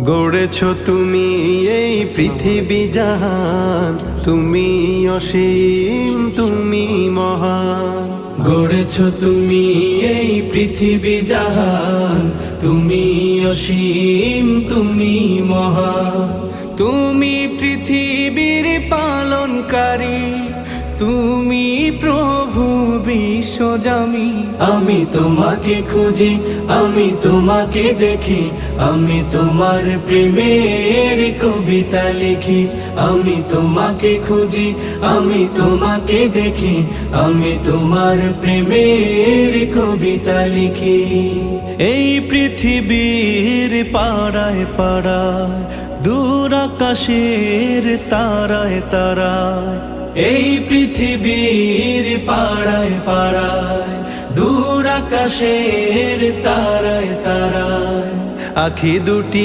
গড়েছ তুমি এই পৃথিবী জাহান, তুমি অসীম তুমি মহান। গড়েছ তুমি এই পৃথিবী জাহান, তুমি অসীম তুমি মহান। তুমি পৃথিবীর পালনকারী, তুমি প্রভু বিশ্বজামি। আমি তোমাকে খুঁজি, আমি তোমাকে দেখি, আমি তোমার প্রেমের কবিতা লিখি। আমি তোমাকে খুঁজি, আমি তোমাকে দেখি, আমি তোমার প্রেমের কবিতা লিখি। এই পৃথিবীর পাড়ায় পাড়ায়, দূর আকাশের তারায় তারায়, এই পৃথিবীর পাড়ায় পাড়ায়, দূর আকাশের তারায় তারায়, আখি দুটি